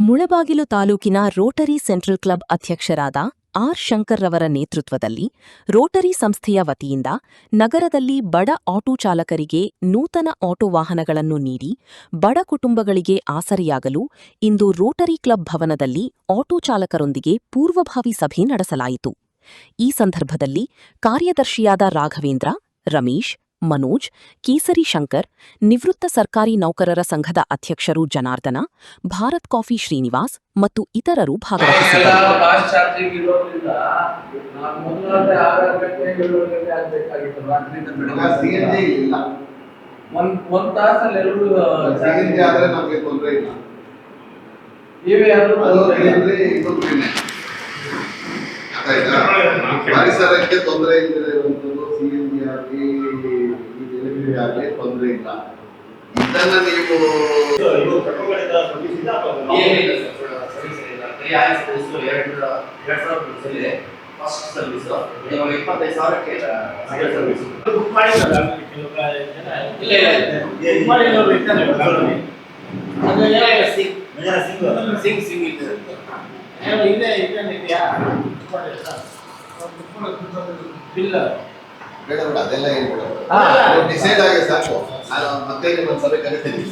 ಮುಳಬಾಗಿಲು ತಾಲೂಕಿನ Rotary central club ಅಧ್ಯಕ್ಷರಾದ R ಶಂಕರ್ರವರ ನೇತೃತ್ವದಲ್ಲಿ ರೋಟರಿ ಸಂಸ್ಥೆಯ ವತಿಯಿಂದ ನಗರದಲ್ಲಿ ಬಡ ಆಟೋ ಚಾಲಕರಿಗೆ ನೂತನ ಆಟೋ ವಾಹನಗಳನ್ನು ನೀಡಿ ಬಡ ಕುಟುಂಬಗಳಿಗೆ ಆಸರೆಯಾಗಲು ಇಂದು ರೋಟರಿ ಕ್ಲಬ್ ಭವನದಲ್ಲಿ ಆಟೋ ಚಾಲಕರೊಂದಿಗೆ ಪೂರ್ವಭಾವಿ ಸಭೆ ನಡೆಸಲಾಯಿತು. ಈ ಸಂದರ್ಭದಲ್ಲಿ ಕಾರ್ಯದರ್ಶಿಯಾದ ರಾಘವೇಂದ್ರ, ರಮೇಶ್, ಮನೋಜ್, ಕೇಸರಿ ಶಂಕರ್, ನಿವೃತ್ತ ಸರ್ಕಾರಿ ನೌಕರರ ಸಂಘದ ಅಧ್ಯಕ್ಷರು ಜನಾರ್ದನ, ಭಾರತ್ ಕಾಫಿ ಶ್ರೀನಿವಾಸ್ ಮತ್ತು ಇತರರು ಭಾಗವಹಿಸಿದ್ದರು. ಪರಿಸರಕ್ಕೆ ತೊಂದರೆ ಇರುವಂಥದ್ದು ಸಿಎನ್ಜಿ ಆಗಲಿ ಆಗಲಿ ತೊಂದರೆ ಇಲ್ಲ. ಇದನ್ನ ನೀವು ಫಸ್ಟ್ ಸರ್ವಿಸ್ 25,000ಕ್ಕೆ ಬುಕ್ ಮಾಡಿಲ್ಲ. ಅದೆಲ್ಲ ಡಿಸೈಡ್ ಆಗಿ ಸಾಕು. ಮತ್ತೆ ಸಭೆ ಕರಿತೀನಿ.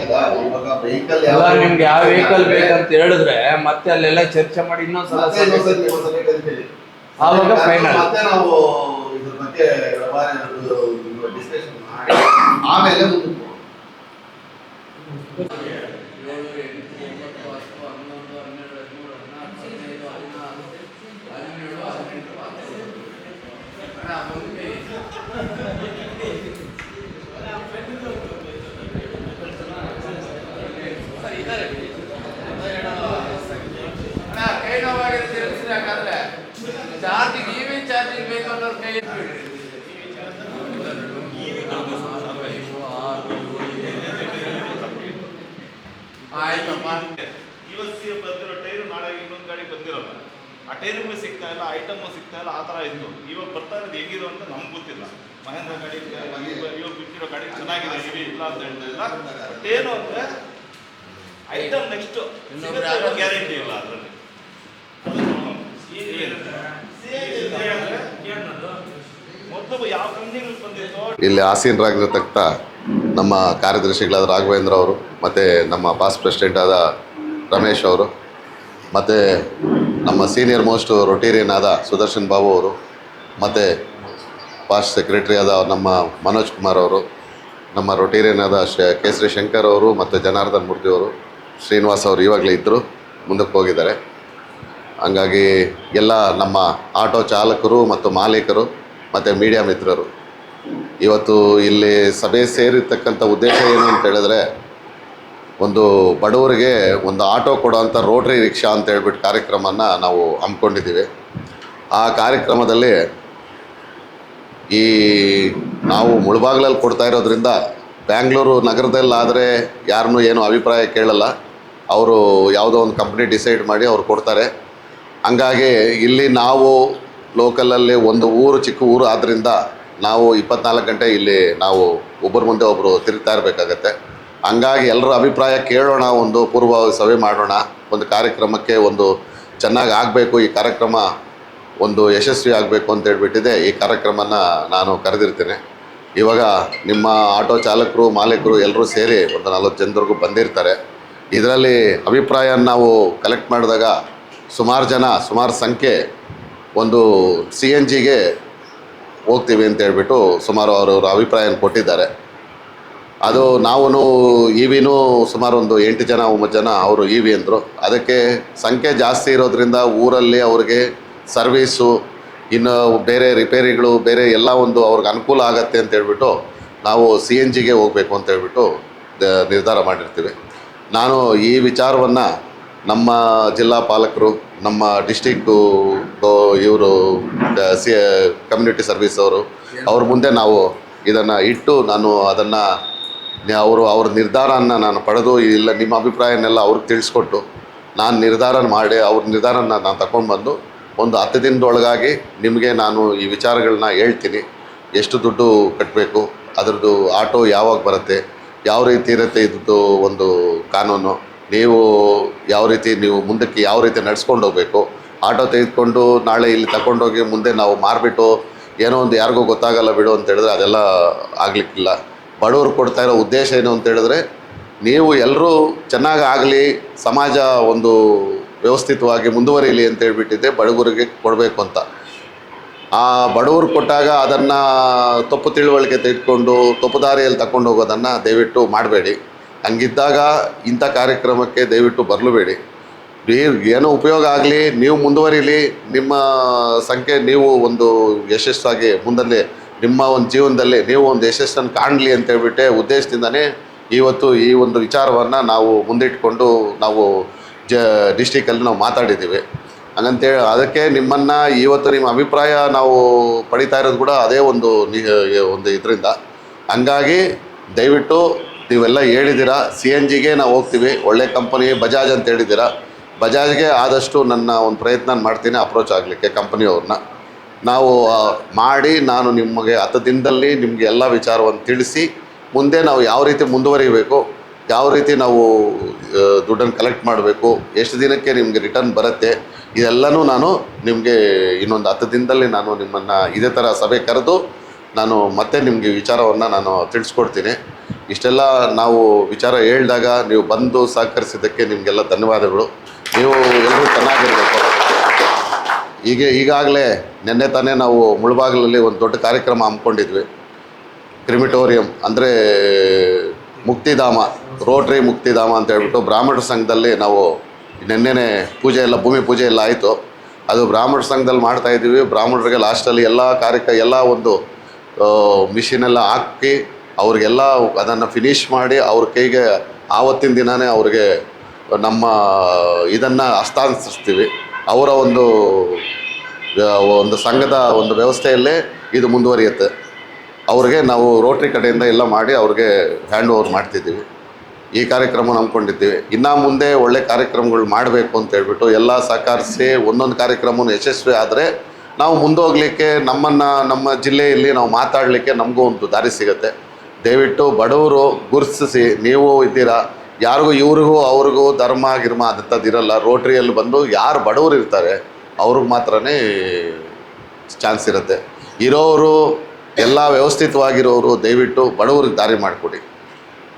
ಇವಾಗ ವೆಹಿಕಲ್ ನಿಮ್ಗೆ ಯಾವ ವೆಹಿಕಲ್ ಬೇಕಂತ ಹೇಳಿದ್ರೆ ಮತ್ತೆ ಅಲ್ಲೆಲ್ಲ ಚರ್ಚೆ ಮಾಡಿ ಇನ್ನೊಂದ್ಸಲ ಸಭೆ ಕರಿತೀವಿ. ಆವಾಗ ಫೈನಲ್ ಮತ್ತೆ ನಾವು ಇದ್ರ ಬಗ್ಗೆ ಡಿಸ್ಕಷನ್ ಮಾಡಿ ಆಮೇಲೆ ಮುಂದಕ್ಕೆ ಚಾರ್ಜಿಂಗ್ ಇವಿ ಚಾರ್ಜಿಂಗ್ ಬೇಕು ಅನ್ನೋರು ಕೈ ಆಯ್ತಪ್ಪ. ಇವತ್ತು ಬಂದಿರೋ ಟೈರು ನಾಳೆ ಇನ್ನೊಂದು ಗಾಡಿ ಬಂದಿರೋಲ್ಲ. ಆ ಟೈರು ಸಿಗ್ತಾ ಇಲ್ಲ, ಐಟಮು ಸಿಗ್ತಾ ಇಲ್ಲ, ಆ ಥರ ಇತ್ತು. ಇವಾಗ ಬರ್ತಾ ಇರೋದು ಹೆಂಗಿರೋ ಅಂತ ನಮ್ಗೆ ಗೊತ್ತಿಲ್ಲ. ಮಹೇಂದ್ರ ಗಾಡಿ ಇವಾಗ ಬಿಟ್ಟಿರೋ ಗಾಡಿ ಚೆನ್ನಾಗಿದೆ, ಇವಿ ಇಲ್ಲ ಅಂತ ಹೇಳ್ತಾ ಇಲ್ಲ. ಬಟ್ ಏನು ಅಂದರೆ ಐಟಮ್ ನೆಕ್ಸ್ಟ್ ಗ್ಯಾರಂಟಿ ಇಲ್ಲ ಅದರಲ್ಲಿ. ಇಲ್ಲಿ ಆಸೀನರಾಗಿರತಕ್ಕ ನಮ್ಮ ಕಾರ್ಯದರ್ಶಿಗಳಾದ ರಾಘವೇಂದ್ರ ಅವರು, ಮತ್ತು ನಮ್ಮ ಪಾಸ್ಟ್ ಪ್ರೆಸಿಡೆಂಟ್ ಆದ ರಮೇಶ್ ಅವರು, ಮತ್ತು ನಮ್ಮ ಸೀನಿಯರ್ ಮೋಸ್ಟ್ ರೊಟೇರಿಯನ್ ಆದ ಸುದರ್ಶನ್ ಬಾಬು ಅವರು, ಮತ್ತು ಪಾಸ್ಟ್ ಸೆಕ್ರೆಟರಿ ಆದ ನಮ್ಮ ಮನೋಜ್ ಕುಮಾರ್ ಅವರು, ನಮ್ಮ ರೊಟೇರಿಯನ್ ಆದ ಕೇಸರಿ ಶಂಕರ್ ಅವರು, ಮತ್ತು ಜನಾರ್ದನ್ ಮೂರ್ತಿ ಅವರು, ಶ್ರೀನಿವಾಸ್ ಅವರು ಇವಾಗಲೇ ಇದ್ದರು, ಮುಂದಕ್ಕೆ ಹೋಗಿದ್ದಾರೆ. ಹಂಗಾಗಿ ಎಲ್ಲ ನಮ್ಮ ಆಟೋ ಚಾಲಕರು ಮತ್ತು ಮಾಲೀಕರು ಮತ್ತು ಮೀಡಿಯಾ ಮಿತ್ರರು ಇವತ್ತು ಇಲ್ಲಿ ಸಭೆ ಸೇರಿರ್ತಕ್ಕಂಥ ಉದ್ದೇಶ ಏನು ಅಂತ ಹೇಳಿದ್ರೆ, ಒಂದು ಬಡವರಿಗೆ ಒಂದು ಆಟೋ ಕೊಡೋವಂಥ ರೋಟ್ರಿ ರಿಕ್ಷಾ ಅಂತ ಹೇಳ್ಬಿಟ್ಟು ಕಾರ್ಯಕ್ರಮನ ನಾವು ಹಮ್ಮಿಕೊಂಡಿದ್ದೀವಿ. ಆ ಕಾರ್ಯಕ್ರಮದಲ್ಲಿ ಈ ನಾವು ಮುಳಬಾಗಿಲಲ್ಲಿ ಕೊಡ್ತಾ ಇರೋದ್ರಿಂದ ಬ್ಯಾಂಗ್ಳೂರು ನಗರದಲ್ಲಾದರೆ ಯಾರನ್ನೂ ಏನು ಅಭಿಪ್ರಾಯ ಕೇಳಲ್ಲ. ಅವರು ಯಾವುದೋ ಒಂದು ಕಂಪ್ನಿ ಡಿಸೈಡ್ ಮಾಡಿ ಅವ್ರು ಕೊಡ್ತಾರೆ. ಹಂಗಾಗಿ ಇಲ್ಲಿ ನಾವು ಲೋಕಲಲ್ಲಿ ಒಂದು ಊರು, ಚಿಕ್ಕ ಊರು ಆದ್ದರಿಂದ ನಾವು 24 ಗಂಟೆ ಇಲ್ಲಿ ನಾವು ಒಬ್ಬರ ಮುಂದೆ ಒಬ್ಬರು ತಿರುಗ್ತಾ ಇರಬೇಕಾಗತ್ತೆ. ಹಂಗಾಗಿ ಎಲ್ಲರ ಅಭಿಪ್ರಾಯ ಕೇಳೋಣ, ಒಂದು ಪೂರ್ವಭಾವಿ ಸಭೆ ಮಾಡೋಣ, ಒಂದು ಕಾರ್ಯಕ್ರಮಕ್ಕೆ ಒಂದು ಚೆನ್ನಾಗಿ ಆಗಬೇಕು, ಈ ಕಾರ್ಯಕ್ರಮ ಒಂದು ಯಶಸ್ವಿ ಆಗಬೇಕು ಅಂತ ಹೇಳ್ಬಿಟ್ಟಿದೆ ಈ ಕಾರ್ಯಕ್ರಮನ ನಾನು ಕರೆದಿರ್ತೇನೆ. ಇವಾಗ ನಿಮ್ಮ ಆಟೋ ಚಾಲಕರು, ಮಾಲೀಕರು ಎಲ್ಲರೂ ಸೇರಿ ಒಂದು 40 ಜನರಿಗೂ ಬಂದಿರ್ತಾರೆ. ಇದರಲ್ಲಿ ಅಭಿಪ್ರಾಯ ನಾವು ಕಲೆಕ್ಟ್ ಮಾಡಿದಾಗ ಸುಮಾರು ಸಂಖ್ಯೆ ಒಂದು CNGಗೆ ಹೋಗ್ತೀವಿ ಅಂತ ಹೇಳ್ಬಿಟ್ಟು ಸುಮಾರು ಅವರವರ ಅಭಿಪ್ರಾಯನ ಕೊಟ್ಟಿದ್ದಾರೆ. ಅದು ನಾವು ಇವಿನೂ ಸುಮಾರು ಒಂದು 8 ಜನ 9 ಜನ ಅವರು ಇವಿ ಅಂದರು. ಅದಕ್ಕೆ ಸಂಖ್ಯೆ ಜಾಸ್ತಿ ಇರೋದ್ರಿಂದ ಊರಲ್ಲಿ ಅವ್ರಿಗೆ ಸರ್ವೀಸು, ಇನ್ನು ಬೇರೆ ರಿಪೇರಿಗಳು, ಬೇರೆ ಎಲ್ಲ ಒಂದು ಅವ್ರಿಗೆ ಅನುಕೂಲ ಆಗತ್ತೆ ಅಂತ ಹೇಳ್ಬಿಟ್ಟು ನಾವು CNGಗೆ ಹೋಗಬೇಕು ಅಂತ ಹೇಳ್ಬಿಟ್ಟು ನಿರ್ಧಾರ ಮಾಡಿರ್ತೀವಿ. ನಾನು ಈ ವಿಚಾರವನ್ನು ನಮ್ಮ ಜಿಲ್ಲಾ ಪಾಲಕರು, ನಮ್ಮ ಡಿಸ್ಟಿಕ್ಕು ಇವರು ಕಮ್ಯುನಿಟಿ ಸರ್ವಿಸ್ ಅವರು ಅವ್ರ ಮುಂದೆ ನಾವು ಇದನ್ನು ಇಟ್ಟು ನಾನು ಅದನ್ನು ಅವ್ರ ನಿರ್ಧಾರನ ನಾನು ಪಡೆದು, ಇಲ್ಲ ನಿಮ್ಮ ಅಭಿಪ್ರಾಯನೆಲ್ಲ ಅವ್ರಿಗೆ ತಿಳಿಸ್ಕೊಟ್ಟು ನಾನು ನಿರ್ಧಾರ ಮಾಡಿ ಅವ್ರ ನಿರ್ಧಾರನ ನಾನು ತಗೊಂಡು ಬಂದು ಒಂದು 10 ದಿನದೊಳಗಾಗಿ ನಿಮಗೆ ನಾನು ಈ ವಿಚಾರಗಳನ್ನ ಹೇಳ್ತೀನಿ. ಎಷ್ಟು ದುಡ್ಡು ಕಟ್ಟಬೇಕು, ಅದರದ್ದು ಆಟೋ ಯಾವಾಗ ಬರುತ್ತೆ, ಯಾವ ರೀತಿ ಇರುತ್ತೆ ಇದ್ದು ಒಂದು ಕಾನೂನು, ನೀವು ಯಾವ ರೀತಿ ನೀವು ಮುಂದಕ್ಕೆ ಯಾವ ರೀತಿ ನಡ್ಸ್ಕೊಂಡು ಹೋಗಬೇಕು. ಆಟೋ ತೆಗೆದುಕೊಂಡು ನಾಳೆ ಇಲ್ಲಿ ತಗೊಂಡೋಗಿ ಮುಂದೆ ನಾವು ಮಾರಿಬಿಟ್ಟು ಏನೋ ಒಂದು ಯಾರಿಗೂ ಗೊತ್ತಾಗಲ್ಲ ಬಿಡು ಅಂತ ಹೇಳಿದ್ರೆ ಅದೆಲ್ಲ ಆಗಲಿಕ್ಕಿಲ್ಲ. ಬಡವರು ಕೊಡ್ತಾ ಇರೋ ಉದ್ದೇಶ ಏನು ಅಂತ ಹೇಳಿದ್ರೆ ನೀವು ಎಲ್ಲರೂ ಚೆನ್ನಾಗಿ ಆಗಲಿ, ಸಮಾಜ ಒಂದು ವ್ಯವಸ್ಥಿತವಾಗಿ ಮುಂದುವರಿಯಲಿ ಅಂತ ಹೇಳ್ಬಿಟ್ಟಿದ್ದೆ ಬಡವರಿಗೆ ಕೊಡಬೇಕು ಅಂತ. ಆ ಬಡವರು ಕೊಟ್ಟಾಗ ಅದನ್ನು ತಪ್ಪು ತಿಳುವಳಿಕೆ ತೆಗೆದುಕೊಂಡು ತಪ್ಪು ದಾರಿಯಲ್ಲಿ ತಗೊಂಡು ಹೋಗೋದನ್ನು ದಯವಿಟ್ಟು ಮಾಡಬೇಡಿ. ಹಂಗಿದ್ದಾಗ ಇಂಥ ಕಾರ್ಯಕ್ರಮಕ್ಕೆ ದಯವಿಟ್ಟು ಬರಲಬೇಡಿ. ಏನೋ ಉಪಯೋಗ ಆಗಲಿ, ನೀವು ಮುಂದುವರಿಲಿ, ನಿಮ್ಮ ಸಂಖ್ಯೆ ನೀವು ಒಂದು ಯಶಸ್ಸಾಗಿ ಮುಂದಲ್ಲಿ ನಿಮ್ಮ ಒಂದು ಜೀವನದಲ್ಲಿ ನೀವು ಒಂದು ಯಶಸ್ಸನ್ನು ಕಾಣಲಿ ಅಂತ ಹೇಳ್ಬಿಟ್ಟೆ ಉದ್ದೇಶದಿಂದನೇ ಇವತ್ತು ಈ ಒಂದು ವಿಚಾರವನ್ನು ನಾವು ಮುಂದಿಟ್ಕೊಂಡು ನಾವು ಡಿಸ್ಟಿಕಲ್ಲಿ ನಾವು ಮಾತಾಡಿದ್ದೀವಿ. ಹಂಗಂತೇಳಿ ಅದಕ್ಕೆ ನಿಮ್ಮನ್ನು ಇವತ್ತು ನಿಮ್ಮ ಅಭಿಪ್ರಾಯ ನಾವು ಪಡಿತಾ ಇರೋದು ಕೂಡ ಅದೇ ಒಂದು ಇದರಿಂದ. ಹಂಗಾಗಿ ದಯವಿಟ್ಟು ನೀವೆಲ್ಲ ಹೇಳಿದ್ದೀರಾ, CNGಗೆ ನಾವು ಹೋಗ್ತೀವಿ, ಒಳ್ಳೆ ಕಂಪನಿ ಬಜಾಜ್ ಅಂತ ಹೇಳಿದ್ದೀರಾ. ಬಜಾಜ್ಗೆ ಆದಷ್ಟು ನನ್ನ ಒಂದು ಪ್ರಯತ್ನ ಮಾಡ್ತೀನಿ ಅಪ್ರೋಚ್ ಆಗಲಿಕ್ಕೆ ಕಂಪನಿಯವ್ರನ್ನ. ನಾವು ಮಾಡಿ ನಾನು ನಿಮಗೆ 10 ದಿನದಲ್ಲಿ ನಿಮಗೆ ಎಲ್ಲ ವಿಚಾರವನ್ನು ತಿಳಿಸಿ ಮುಂದೆ ನಾವು ಯಾವ ರೀತಿ ಮುಂದುವರಿಬೇಕು, ಯಾವ ರೀತಿ ನಾವು ದುಡ್ಡನ್ನು ಕಲೆಕ್ಟ್ ಮಾಡಬೇಕು, ಎಷ್ಟು ದಿನಕ್ಕೆ ನಿಮಗೆ ರಿಟರ್ನ್ ಬರುತ್ತೆ, ಇದೆಲ್ಲನೂ ನಾನು ನಿಮಗೆ ಇನ್ನೊಂದು 10 ದಿನದಲ್ಲಿ ನಾನು ನಿಮ್ಮನ್ನು ಇದೇ ಥರ ಸಭೆ ಕರೆದು ನಾನು ಮತ್ತೆ ನಿಮಗೆ ವಿಚಾರವನ್ನು ನಾನು ತಿಳಿಸ್ಕೊಡ್ತೀನಿ. ಇಷ್ಟೆಲ್ಲ ನಾವು ವಿಚಾರ ಹೇಳಿದಾಗ ನೀವು ಬಂದು ಸಹಕರಿಸಿದ್ದಕ್ಕೆ ನಿಮಗೆಲ್ಲ ಧನ್ಯವಾದಗಳು. ನೀವು ಎಲ್ಲರೂ ಚೆನ್ನಾಗಿರಬೇಕು. ಈಗಾಗಲೇ ನಿನ್ನೆ ತಾನೇ ನಾವು ಮುಳಬಾಗಿಲಲ್ಲಿ ಒಂದು ದೊಡ್ಡ ಕಾರ್ಯಕ್ರಮ ಹಮ್ಮಿಕೊಂಡಿದ್ವಿ. ಕ್ರಿಮಿಟೋರಿಯಂ ಅಂದರೆ ಮುಕ್ತಿಧಾಮ, ರೋಟ್ರಿ ಮುಕ್ತಿಧಾಮ ಅಂತ ಹೇಳ್ಬಿಟ್ಟು ಬ್ರಾಹ್ಮಣ ಸಂಘದಲ್ಲಿ ನಾವು ನಿನ್ನೆನೇ ಪೂಜೆ ಎಲ್ಲ ಭೂಮಿ ಪೂಜೆ ಎಲ್ಲ ಆಯಿತು. ಅದು ಬ್ರಾಹ್ಮಣ ಸಂಘದಲ್ಲಿ ಮಾಡ್ತಾಯಿದ್ದೀವಿ. ಬ್ರಾಹ್ಮಣರಿಗೆ ಲಾಸ್ಟಲ್ಲಿ ಎಲ್ಲ ಒಂದು ಮಿಷಿನೆಲ್ಲ ಹಾಕಿ ಅವ್ರಿಗೆಲ್ಲ ಅದನ್ನು ಫಿನಿಷ್ ಮಾಡಿ ಅವ್ರ ಕೈಗೆ ಆವತ್ತಿನ ದಿನವೇ ಅವ್ರಿಗೆ ನಮ್ಮ ಇದನ್ನು ಹಸ್ತಾಂತರಿಸ್ತೀವಿ. ಅವರ ಒಂದು ಸಂಘದ ಒಂದು ವ್ಯವಸ್ಥೆಯಲ್ಲೇ ಇದು ಮುಂದುವರಿಯುತ್ತೆ. ಅವ್ರಿಗೆ ನಾವು ರೋಟ್ರಿ ಕಡೆಯಿಂದ ಎಲ್ಲ ಮಾಡಿ ಅವ್ರಿಗೆ ಹ್ಯಾಂಡ್ ಓವರ್ ಮಾಡ್ತಿದ್ದೀವಿ. ಈ ಕಾರ್ಯಕ್ರಮ ನಂಬ್ಕೊಂಡಿದ್ದೀವಿ. ಇನ್ನು ಮುಂದೆ ಒಳ್ಳೆ ಕಾರ್ಯಕ್ರಮಗಳು ಮಾಡಬೇಕು ಅಂತ ಹೇಳ್ಬಿಟ್ಟು ಎಲ್ಲ ಸಹಕರಿಸಿ ಒಂದೊಂದು ಕಾರ್ಯಕ್ರಮವನ್ನು ಯಶಸ್ವಿ ಆದರೆ ನಾವು ಮುಂದೋಗಲಿಕ್ಕೆ ನಮ್ಮ ಜಿಲ್ಲೆಯಲ್ಲಿ ನಾವು ಮಾತಾಡಲಿಕ್ಕೆ ನಮಗೂ ಒಂದು ದಾರಿ ಸಿಗುತ್ತೆ. ದಯವಿಟ್ಟು ಬಡವರು ಗುರುತಿಸಿ, ನೀವು ಇದ್ದೀರಾ, ಯಾರಿಗೂ ಇವ್ರಿಗೂ ಅವ್ರಿಗೂ ಧರ್ಮ ಗಿರ್ಮ ಅದಂಥದ್ದಿರಲ್ಲ. ರೋಟ್ರಿಯಲ್ಲಿ ಬಂದು ಯಾರು ಬಡವರು ಇರ್ತಾರೆ ಅವ್ರಿಗೆ ಮಾತ್ರನೇ ಚಾನ್ಸ್ ಇರುತ್ತೆ. ಇರೋರು ಎಲ್ಲ ವ್ಯವಸ್ಥಿತವಾಗಿರೋರು ದಯವಿಟ್ಟು ಬಡವ್ರಿಗೆ ದಾರಿ ಮಾಡಿಕೊಡಿ,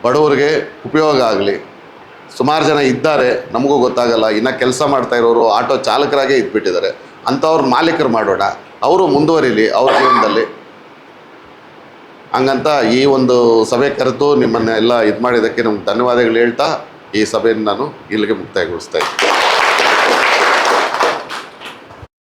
ಬಡವ್ರಿಗೆ ಉಪಯೋಗ ಆಗಲಿ. ಸುಮಾರು ಜನ ಇದ್ದಾರೆ, ನಮಗೂ ಗೊತ್ತಾಗಲ್ಲ. ಇನ್ನು ಕೆಲಸ ಮಾಡ್ತಾ ಇರೋರು ಆಟೋ ಚಾಲಕರಾಗೇ ಇದ್ಬಿಟ್ಟಿದ್ದಾರೆ. ಅಂಥವ್ರ ಮಾಲೀಕರು ಮಾಡೋಣ, ಅವರು ಮುಂದುವರಿಲಿ ಅವ್ರ ಜೀವನದಲ್ಲಿ. ಹಂಗಂತ ಈ ಒಂದು ಸಭೆ ಕರೆದು ನಿಮ್ಮನ್ನೆಲ್ಲ ಇದು ಮಾಡಿದ್ದಕ್ಕೆ ನಮ್ಗೆ ಧನ್ಯವಾದಗಳು ಹೇಳ್ತಾ ಈ ಸಭೆಯನ್ನು ನಾನು ಇಲ್ಲಿಗೆ ಮುಕ್ತಾಯಗೊಳಿಸ್ತಾ ಇದ್ದೀನಿ.